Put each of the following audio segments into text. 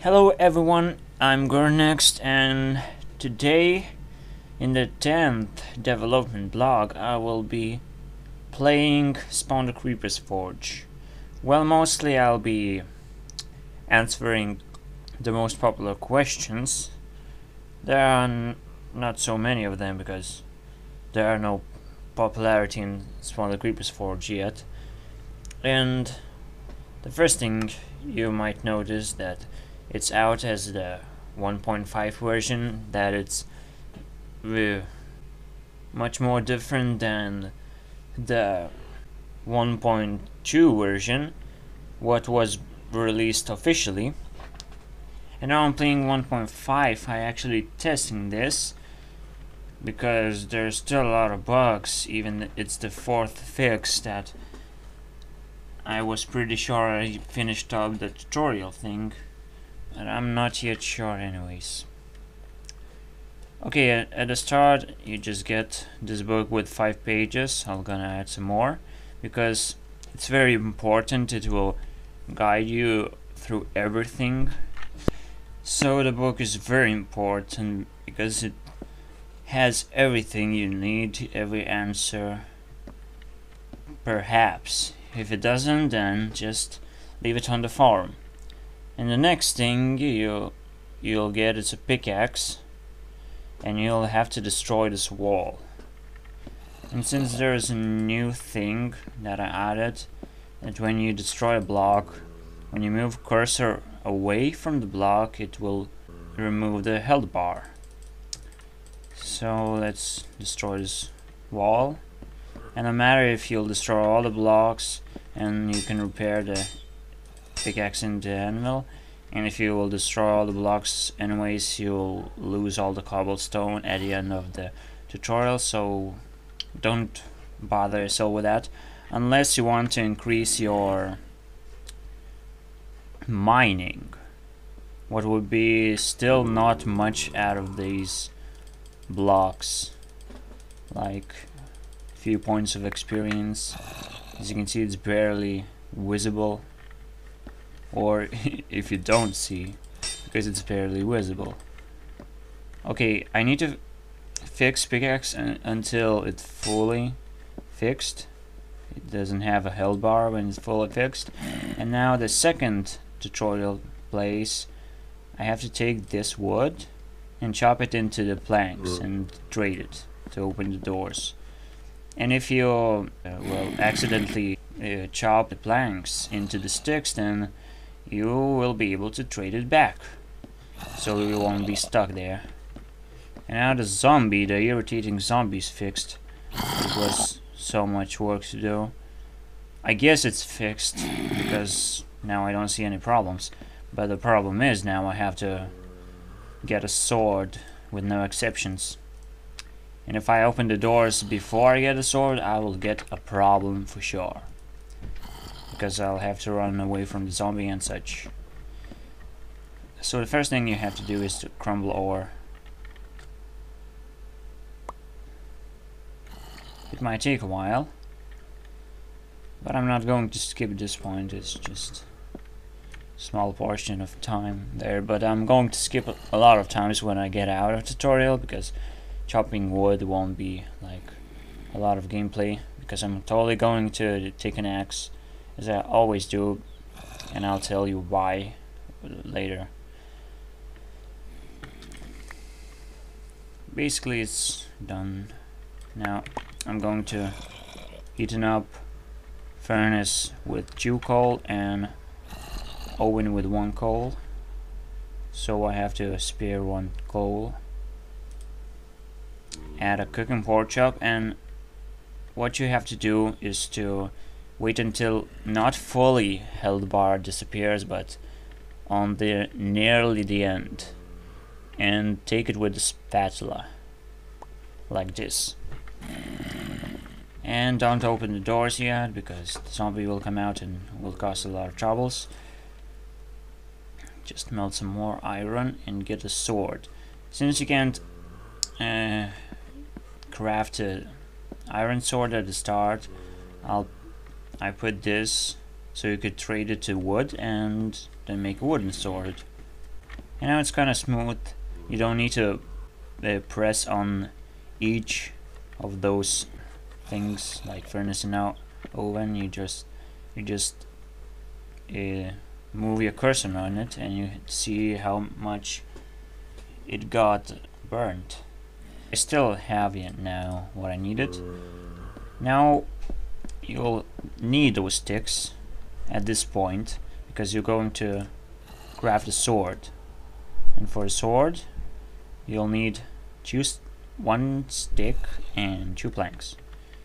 Hello everyone, I'm Gurunext, and today in the 10th development blog I will be playing Spawn the Creeper's Forge. Well, mostly I'll be answering the most popular questions. There are not so many of them because there are no popularity in Spawn the Creeper's Forge yet. And the first thing you might notice that it's out as the 1.5 version, that it's much more different than the 1.2 version, what was released officially. And now I'm playing 1.5. I actually testing this because there's still a lot of bugs. Even it's the 4th fix that I was pretty sure I finished up the tutorial thing, but I'm not yet sure anyways. Okay, at the start you just get this book with 5 pages. I'm gonna add some more because it's very important. It will guide you through everything. So the book is very important because it has everything you need, every answer. Perhaps if it doesn't, then just leave it on the forum. And the next thing you'll get is a pickaxe, and you'll have to destroy this wall. And since there is a new thing that I added, that when you destroy a block, when you move cursor away from the block, it will remove the health bar. So let's destroy this wall. And no matter if you'll destroy all the blocks, and you can repair the pickaxe in the anvil, and if you will destroy all the blocks anyways, you'll lose all the cobblestone at the end of the tutorial. So don't bother yourself with that unless you want to increase your mining, what would be still not much out of these blocks, like a few points of experience. As you can see, it's barely visible, or if you don't see, because it's barely visible. Okay, I need to fix pickaxe until it's fully fixed. It doesn't have a health bar when it's fully fixed. And now the second tutorial place, I have to take this wood and chop it into the planks and trade it to open the doors. And if you will accidentally chop the planks into the sticks, then you will be able to trade it back, so you won't be stuck there. And now the irritating zombies fixed. It was so much work to do. I guess it's fixed because now I don't see any problems, but the problem is now I have to get a sword with no exceptions. And if I open the doors before I get a sword, I will get a problem for sure, because I'll have to run away from the zombie and such. So the first thing you have to do is to crumble ore. It might take a while, but I'm not going to skip this point. It's just a small portion of time there, but I'm going to skip a lot of times when I get out of tutorial, because chopping wood won't be like a lot of gameplay, because I'm totally going to take an axe, as I always do, and I'll tell you why later. Basically it's done. Now I'm going to heaten up furnace with 2 coal and oven with 1 coal, so I have to spare 1 coal. Add a cooking pork chop, and what you have to do is to wait until not fully health bar disappears, but on the nearly the end, and take it with the spatula like this. And don't open the doors yet, because the zombie will come out and will cause a lot of troubles. Just melt some more iron and get a sword. Since you can't craft an iron sword at the start, I put this so you could trade it to wood and then make a wooden sword. And now it's kind of smooth. You don't need to press on each of those things like furnace and now oven. You just move your cursor on it and you see how much it got burnt. I still have it now what I needed. Now you'll need those sticks at this point because you're going to craft a sword, and for a sword you'll need just 1 stick and 2 planks,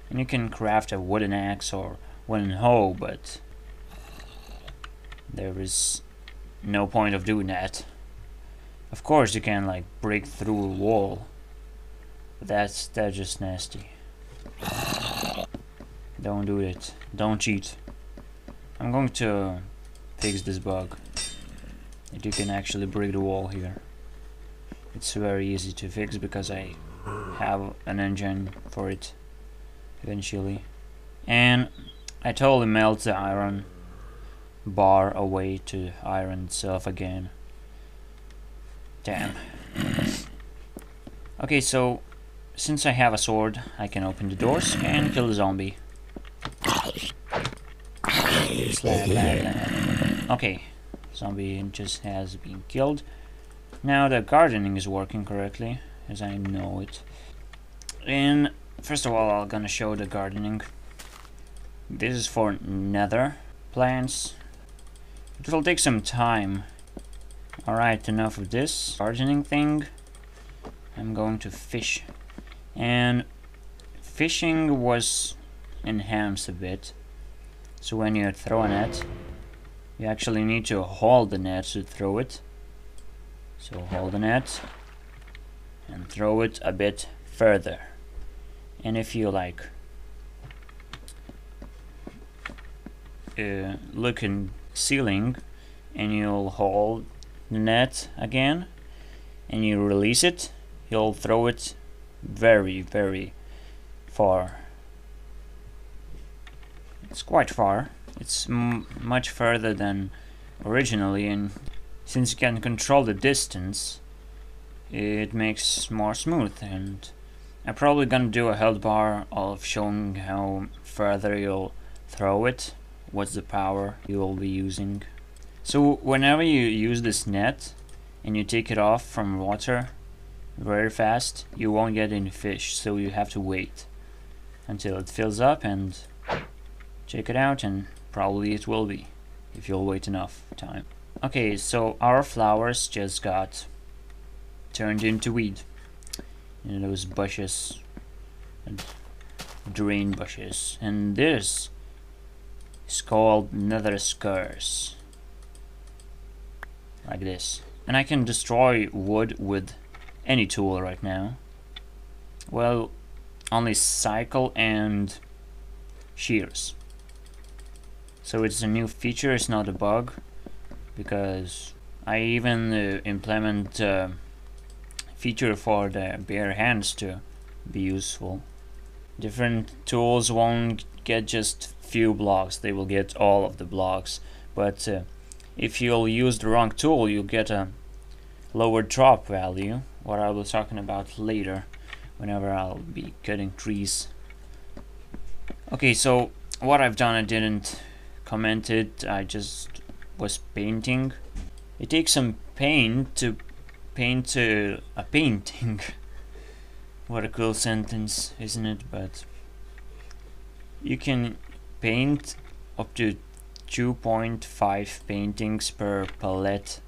and you can craft a wooden axe or wooden hoe, but there is no point of doing that. Of course you can like break through a wall, but that's just nasty. Don't do it. Don't cheat. I'm going to fix this bug that you can actually break the wall here. It's very easy to fix because I have an engine for it eventually. And I totally melt the iron bar away to iron itself again. Damn. Okay, so since I have a sword, I can open the doors and kill the zombie. Okay, zombie just has been killed. Now the gardening is working correctly, as I know it. And first of all, I'm gonna show the gardening. This is for nether plants. It will take some time. Alright, enough of this gardening thing. I'm going to fish. And fishing was enhanced a bit. So when you throw a net, you actually need to hold the net to throw it. So hold the net and throw it a bit further. And if you like look in ceiling and you'll hold the net again and you release it, you'll throw it very, very far. It's quite far. It's much further than originally, and since you can control the distance, it makes more smooth. And I'm probably gonna do a health bar of showing how further you'll throw it, what's the power you will be using. So whenever you use this net and you take it off from water very fast, you won't get any fish, so you have to wait until it fills up and check it out, and probably it will be if you'll wait enough time. Okay, so our flowers just got turned into weed. You know, those bushes, drain bushes, and this is called nether scars, like this. And I can destroy wood with any tool right now. Well, only cycle and shears. So it's a new feature, it's not a bug, because I even implement a feature for the bare hands to be useful. Different tools won't get just few blocks, they will get all of the blocks, but if you'll use the wrong tool, you'll get a lower drop value, what I will be talking about later whenever I'll be cutting trees. Okay, so what I've done, I didn't comment it, I just was painting. It takes some paint to paint a painting. What a cool sentence, isn't it? But you can paint up to 2.5 paintings per palette,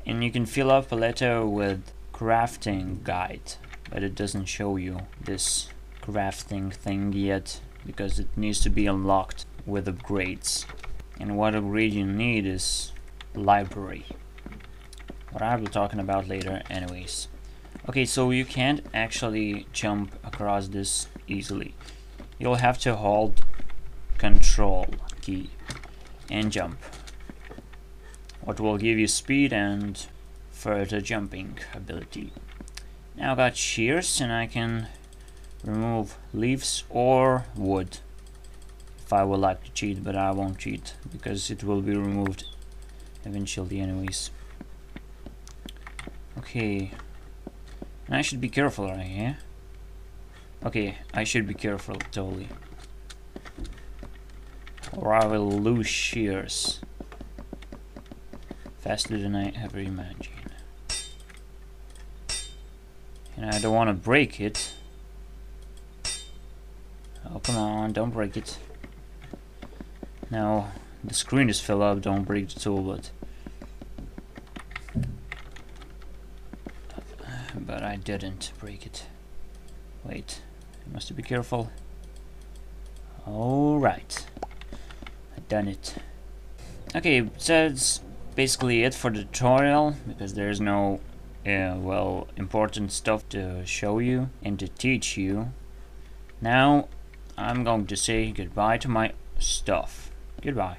and you can fill up palette with crafting guide, but it doesn't show you this crafting thing yet because it needs to be unlocked with upgrades. And what upgrade you need is library, what I'll be talking about later anyways. Okay, so you can't actually jump across this easily. You'll have to hold Control key and jump, what will give you speed and further jumping ability. Now I got shears and I can remove leaves or wood if I would like to cheat, but I won't cheat because it will be removed eventually anyways. Okay. And I should be careful right here. Okay, I should be careful, totally. Or I will lose shears faster than I ever imagined. And I don't want to break it. Oh, come on, don't break it. Now, the screen is filled up, don't break the tool, but I didn't break it. Wait, I must be careful. Alright, I've done it. Okay, so that's basically it for the tutorial, because there's no well, important stuff to show you and to teach you. Now I'm going to say goodbye to my stuff. Goodbye.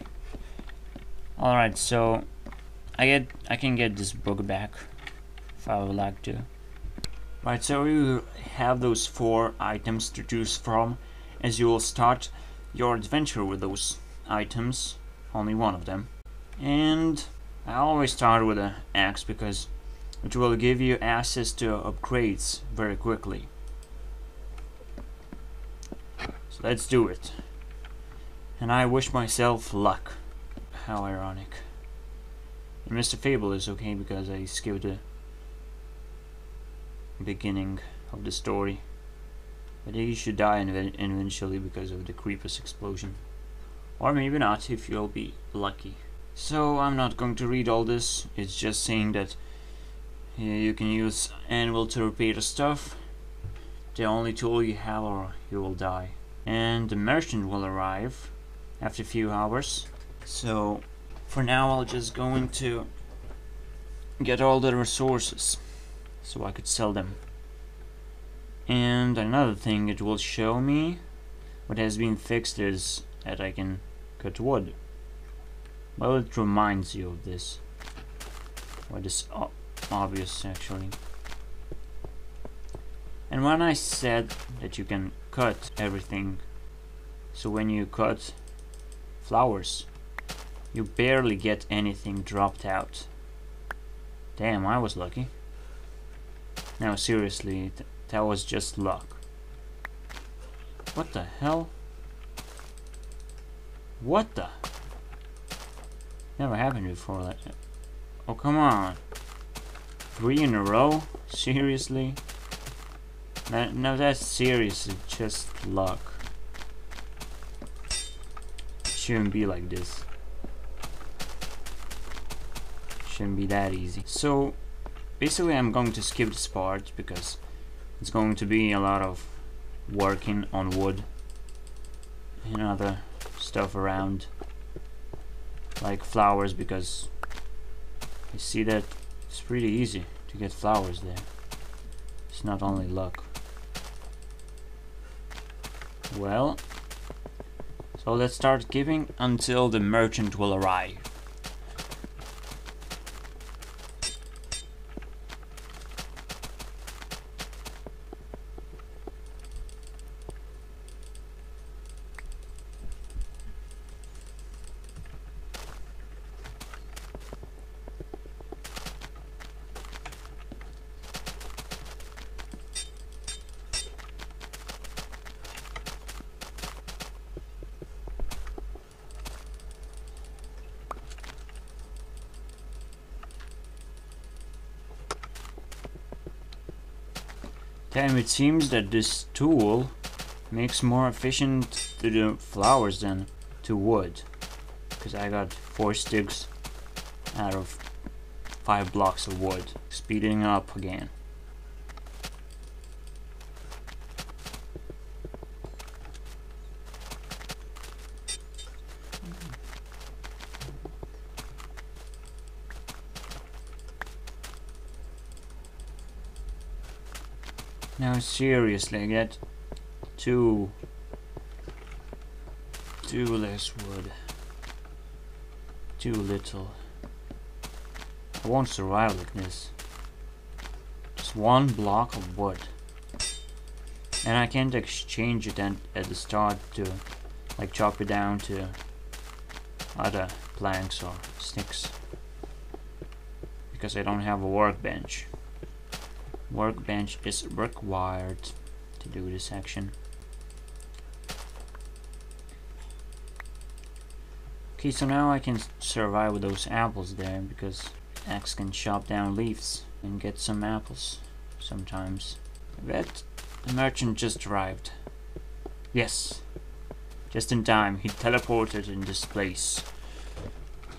Alright, so I can get this book back if I would like to. Right, so you have those 4 items to choose from as you will start your adventure with those items, only one of them. And I always start with an axe because it will give you access to upgrades very quickly. So let's do it. And I wish myself luck. How ironic. And Mr. Fable is okay because I skipped the beginning of the story. But he should die eventually because of the creeper's explosion. Or maybe not, if you'll be lucky. So I'm not going to read all this, it's just saying that you can use anvil to repair the stuff. The only tool you have or you will die. And the merchant will arrive after a few hours. So for now I'll just going to get all the resources so I could sell them. And another thing it will show me what has been fixed is that I can cut wood. Well, it reminds you of this. What is obvious actually. And when I said that you can cut everything, so when you cut flowers, you barely get anything dropped out. Damn, I was lucky. No, seriously, that was just luck. What the hell? What the? Never happened before. Like, oh, come on. 3 in a row? Seriously? No, that's serious. It's just luck. It shouldn't be like this. It shouldn't be that easy. So, basically I'm going to skip this part because it's going to be a lot of working on wood and other stuff around, like flowers, because you see that it's pretty easy to get flowers there. It's not only luck. Well, so let's start giving until the merchant will arrive. Damn, it seems that this tool makes more efficient to the flowers than to wood. Because I got 4 sticks out of 5 blocks of wood. Speeding up again. No, seriously, I get 2 less wood. Too little. I won't survive like this. Just 1 block of wood. And I can't exchange it at the start to like chop it down to other planks or sticks. Because I don't have a workbench. Workbench is required to do this action. Okay, so now I can survive with those apples there, because axe can chop down leaves and get some apples sometimes. I bet the merchant just arrived. Yes, just in time. He teleported in this place.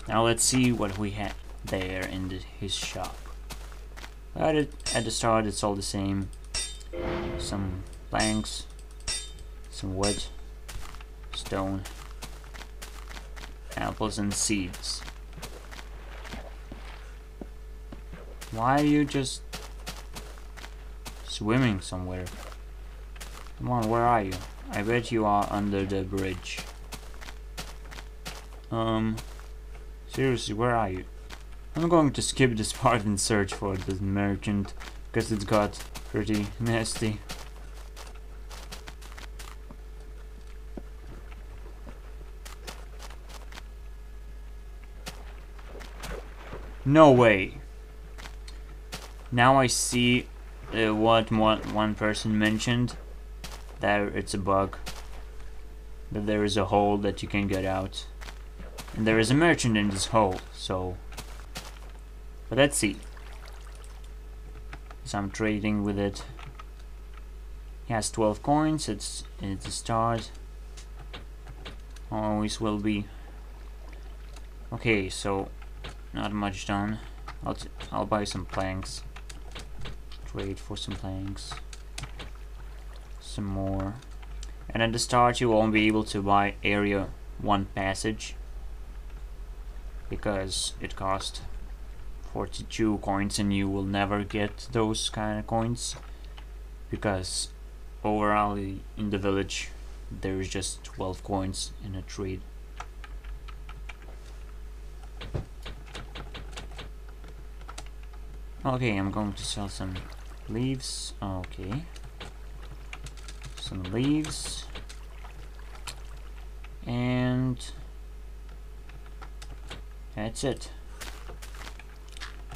Now let's see what we had there in his shop. But at the start it's all the same. Some planks, some wood, stone, apples and seeds. Why are you just swimming somewhere? Come on, where are you? I bet you are under the bridge. Seriously, where are you? I'm going to skip this part and search for the merchant, because it's got pretty nasty. No way. Now I see what one person mentioned, that it's a bug, that there is a hole that you can get out, and there is a merchant in this hole. So, but let's see. So I'm trading with it. He has 12 coins. It's a start. Always will be. Okay, so not much done. I'll buy some planks. Trade for some planks. Some more. And at the start you won't be able to buy area 1 passage, because it costs 42 coins and you will never get those kind of coins, because overall in the village there is just 12 coins in a trade. Okay, I'm going to sell some leaves. Okay, some leaves, and that's it.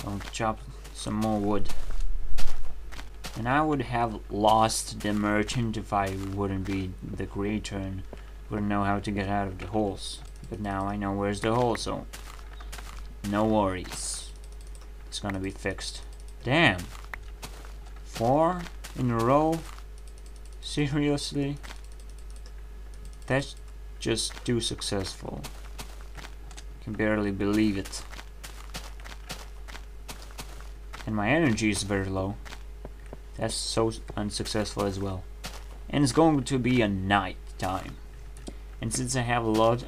Going to chop some more wood. And I would have lost the merchant if I wouldn't be the creator and wouldn't know how to get out of the holes. But now I know where's the hole, so no worries. It's gonna be fixed. Damn. 4 in a row? Seriously? That's just too successful. I can barely believe it. And my energy is very low. That's so unsuccessful as well. And it's going to be a night time. And since I have a lot,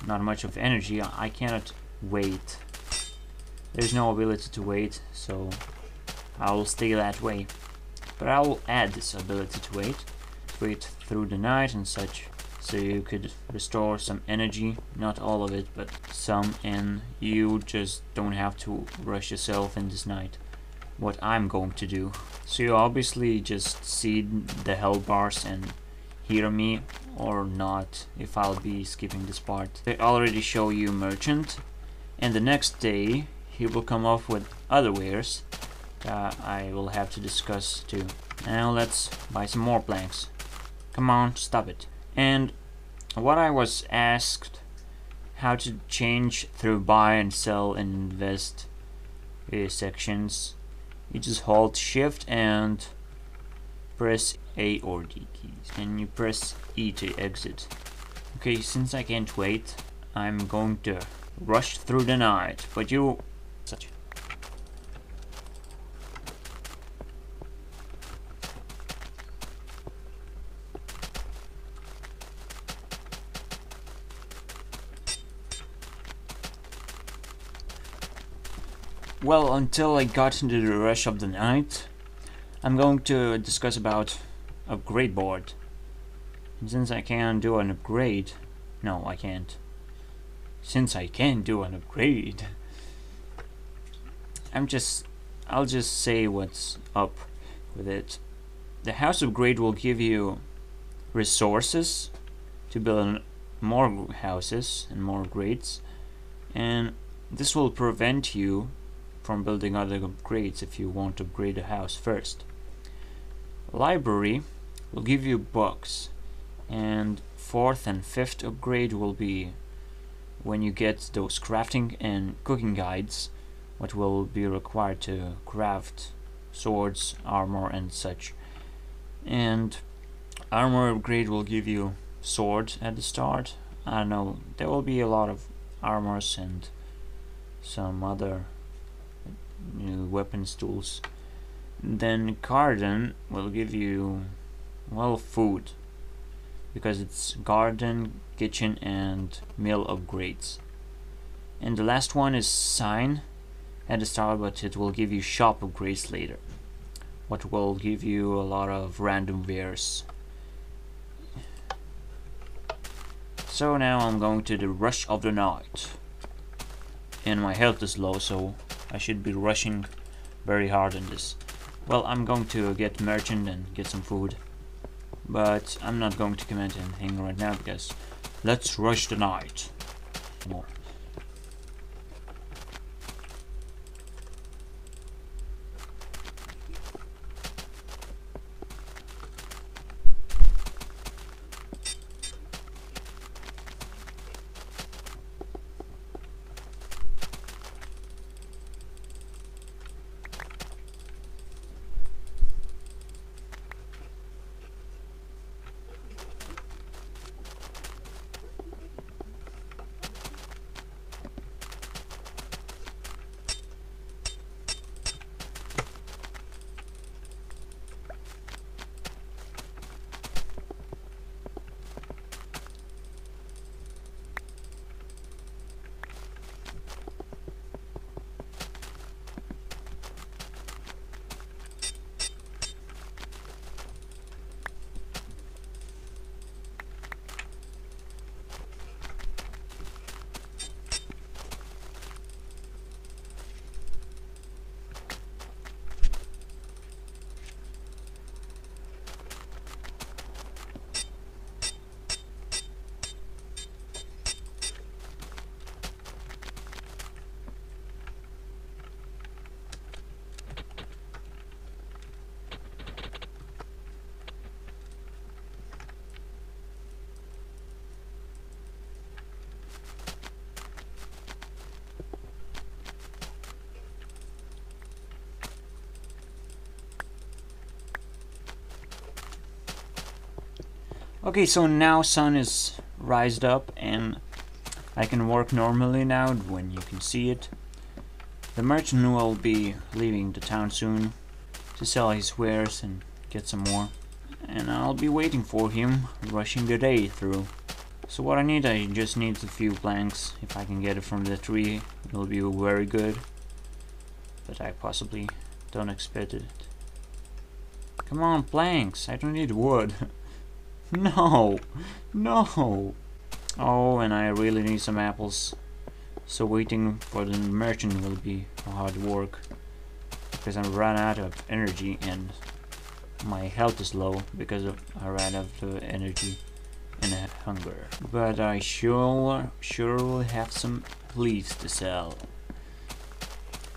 not much of energy, I cannot wait. There's no ability to wait, so I will stay that way. But I will add this ability to wait through the night and such, so you could restore some energy, not all of it, but some, and you just don't have to rush yourself in this night. What I'm going to do. So you obviously just see the health bars and hear me or not, if I'll be skipping this part. They already show you merchant, and the next day he will come off with other wares that I will have to discuss too. Now let's buy some more planks. Come on, stop it. And what I was asked, how to change through buy and sell and invest sections. You just hold shift and press A or D keys, and you press E to exit. Okay, since I can't wait, I'm going to rush through the night, but you such. Well, until I got into the rush of the night, I'm going to discuss about upgrade board. And since I can do an upgrade, no, I can't. Since I can do an upgrade, I'll just say what's up with it. The house upgrade will give you resources to build more houses and more grades, and this will prevent you from building other upgrades if you want to upgrade a house first. Library will give you books, and fourth and fifth upgrade will be when you get those crafting and cooking guides, what will be required to craft swords, armor and such. And armor upgrade will give you sword at the start. I don't know, there will be a lot of armors and some other new weapons tools. Then garden will give you, well, food, because it's garden, kitchen and mill upgrades. And the last one is sign at the start, but it will give you shop upgrades later, what will give you a lot of random wares. So now I'm going to the rush of the night, and my health is low, so I should be rushing very hard in this. Well, I'm going to get merchant and get some food, but I'm not going to comment anything right now because let's rush the night. More. Okay, so now sun is rised up and I can work normally now when you can see it. The merchant will be leaving the town soon to sell his wares and get some more. And I'll be waiting for him, rushing the day through. So what I just need a few planks. If I can get it from the tree, it will be very good. But I possibly don't expect it. Come on, planks, I don't need wood. No, no. Oh, and I really need some apples. So waiting for the merchant will be hard work, because I ran out of energy and my health is low because I ran out of energy and hunger. But I sure will have some leaves to sell.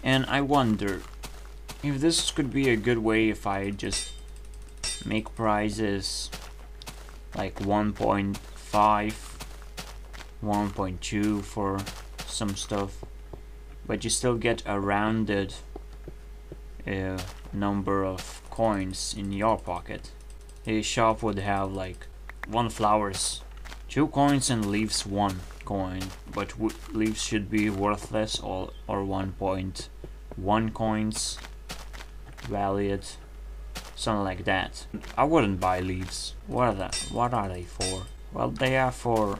And I wonder if this could be a good way if I just make prices like 1.5, 1.2 for some stuff, but you still get a rounded number of coins in your pocket. A shop would have like 1 flowers, 2 coins, and leaves 1 coin, but leaves should be worthless or 1.1 coins valued. Something like that. I wouldn't buy leaves. What are they for? Well, they are for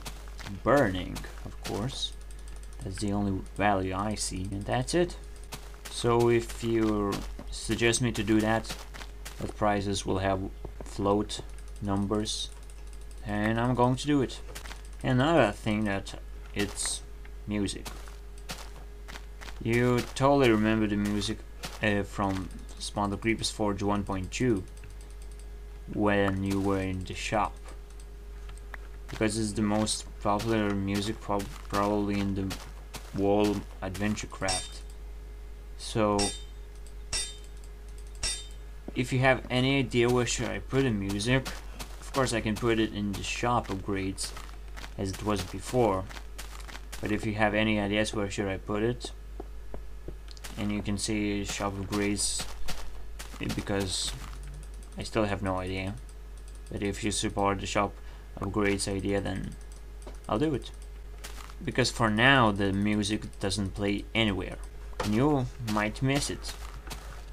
burning, of course. That's the only value I see, and that's it. So if you suggest me to do that, the prices will have float numbers, and I'm going to do it. Another thing that it's music. You totally remember the music from Spawn the Creepers Forge 1.2 when you were in the shop, because it's the most popular music probably in the whole adventure craft. So if you have any idea where should I put the music, of course I can put it in the shop upgrades as it was before, but if you have any ideas where should I put it, and you can see shop upgrades, because I still have no idea, but if you support the shop upgrades idea, then I'll do it, because for now the music doesn't play anywhere and you might miss it,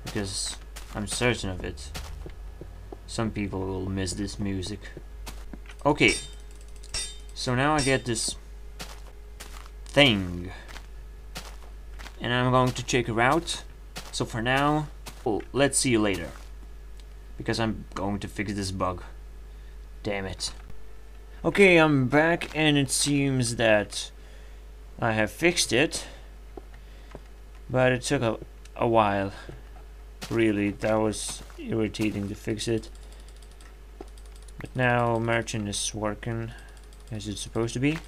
because I'm certain of it. Some people will miss this music. Okay, so now I get this thing and I'm going to check her out. So for now, let's see you later, because I'm going to fix this bug. Damn it. Okay, I'm back and it seems that I have fixed it, but it took a while. Really, that was irritating to fix it. But now merchant is working as it's supposed to be.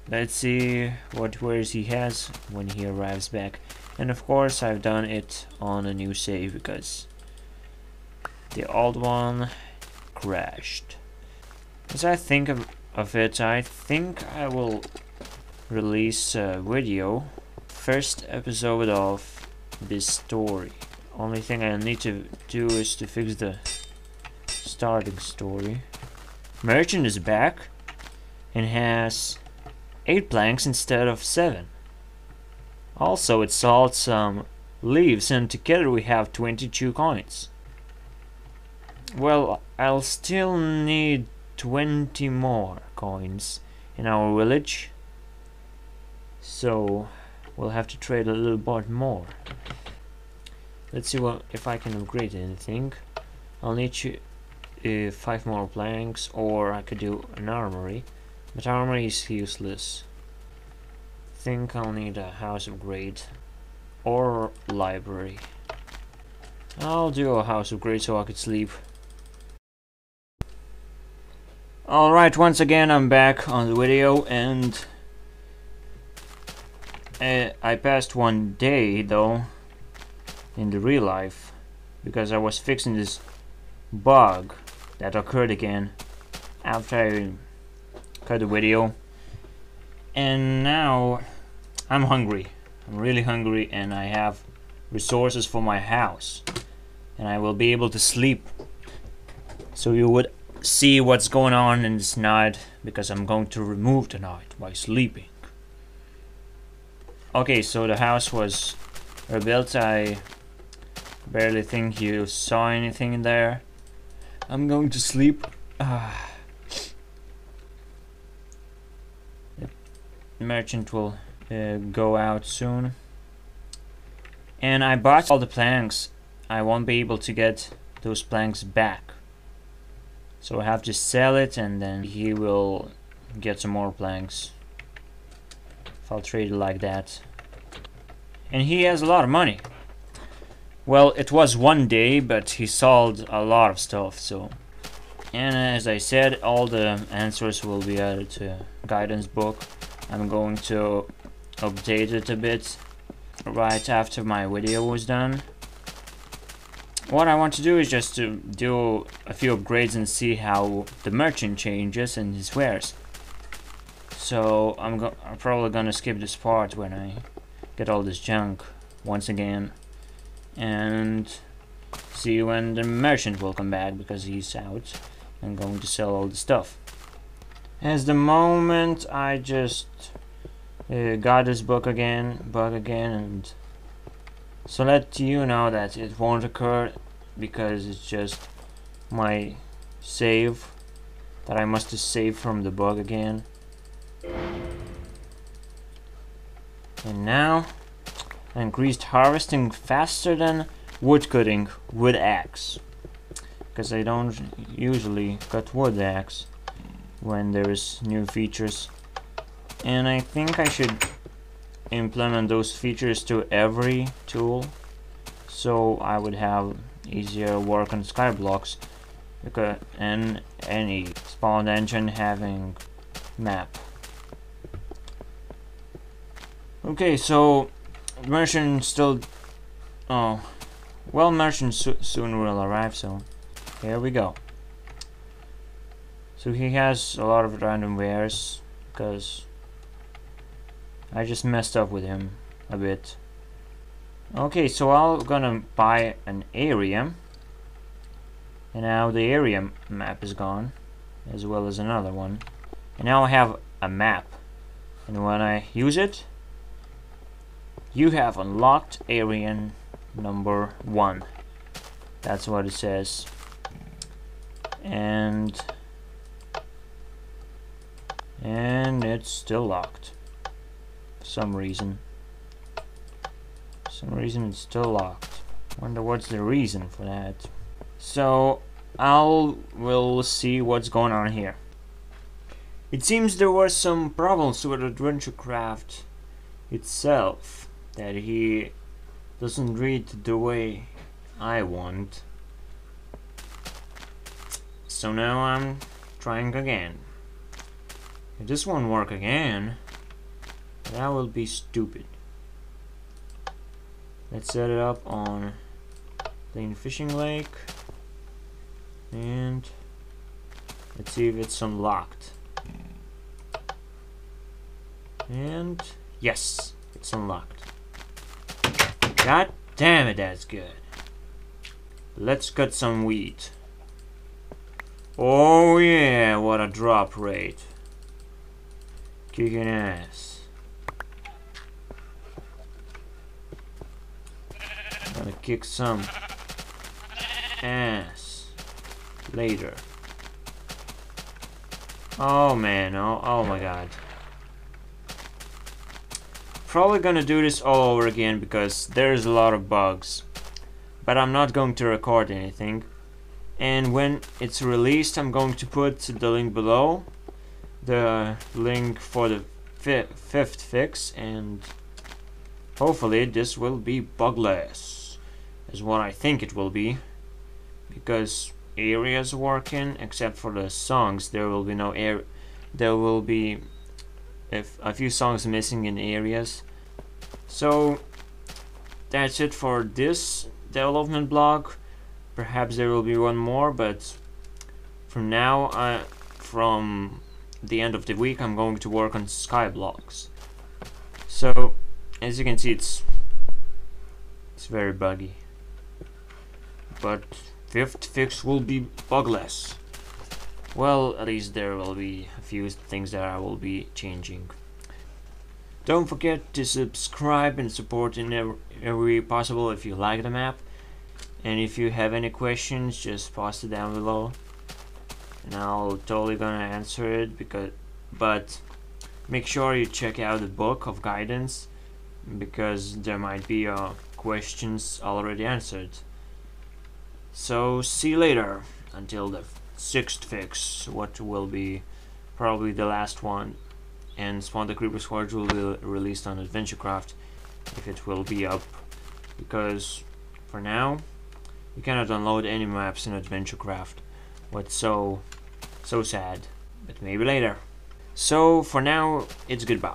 Let's see what wares he has when he arrives back. And of course I've done it on a new save because the old one crashed. As I think of it, I think I will release a video, first episode of this story. Only thing I need to do is to fix the starting story. Merchant is back and has 8 planks instead of 7. Also it sold some leaves and together we have 22 coins. Well, I'll still need 20 more coins in our village, so we'll have to trade a little bit more. Let's see if I can upgrade anything. I'll need 5 more planks, or I could do an armory, but armory is useless. Think I'll need a house upgrade or library. I'll do a house upgrade so I could sleep. Alright, once again I'm back on the video, and I passed one day though in the real life because I was fixing this bug that occurred again after I cut the video, and now I'm hungry. I'm really hungry and I have resources for my house and I will be able to sleep, so you would see what's going on in this night, because I'm going to remove the night by sleeping. Okay, so the house was rebuilt. I barely think you saw anything in there. I'm going to sleep. The merchant will go out soon. And I bought all the planks. I won't be able to get those planks back, so I have to sell it and then he will get some more planks if I'll trade it like that. And he has a lot of money. Well, it was one day, but he sold a lot of stuff, so. And as I said, all the answers will be added to guidance book. I'm going to update it a bit right after my video was done. What I want to do is just to do a few upgrades and see how the merchant changes and his wares. So I'm probably gonna skip this part when I get all this junk once again and see when the merchant will come back, because he's out and going to sell all the stuff. As the moment I just got this bug again, and so let you know that it won't occur, because it's just my save that I must have saved from the bug again. And now I increased harvesting faster than wood cutting with axe, because I don't usually cut wood axe when there's new features, and I think I should implement those features to every tool, so I would have easier work on skyblocks, and any spawn engine having map. Okay, so merchant still... Oh, well, merchant soon will arrive, so here we go. So he has a lot of random wares, because I just messed up with him a bit. Okay, so I'm gonna buy an area, and now the area map is gone, as well as another one. And now I have a map, and when I use it, you have unlocked area number 1. That's what it says. And it's still locked for some reason. For some reason it's still locked. Wonder what's the reason for that. So we'll see what's going on here. It seems there were some problems with AdventureCraft itself, that he doesn't read the way I want. So now I'm trying again. If this won't work again, that will be stupid. Let's set it up on the fishing lake, and let's see if it's unlocked. And yes, it's unlocked. God damn it, that's good. Let's cut some wheat. Oh yeah, what a drop rate. Kicking ass. Gonna kick some ass later. Oh man, oh my god. Probably gonna do this all over again because there's a lot of bugs. But I'm not going to record anything. And when it's released, I'm going to put the link below. The link for the 5th fix, and hopefully this will be bugless, is what I think it will be, because areas working, except for the songs. There will be no air. There will be a few songs missing in areas. So that's it for this development blog. Perhaps there will be one more, but from now, from the end of the week, I'm going to work on Skyblocks. So as you can see, it's very buggy, but 5th fix will be bugless. Well, at least there will be a few things that I will be changing. Don't forget to subscribe and support in every possible if you like the map. And if you have any questions, just post it down below, and I'll totally gonna answer it. But make sure you check out the book of guidance, because there might be questions already answered. So see you later until the 6th fix, what will be probably the last one, and Spawn the Creeper Squad will be released on AdventureCraft if it will be up, because for now you cannot download any maps in AdventureCraft. What's so sad, but maybe later. So for now, it's goodbye.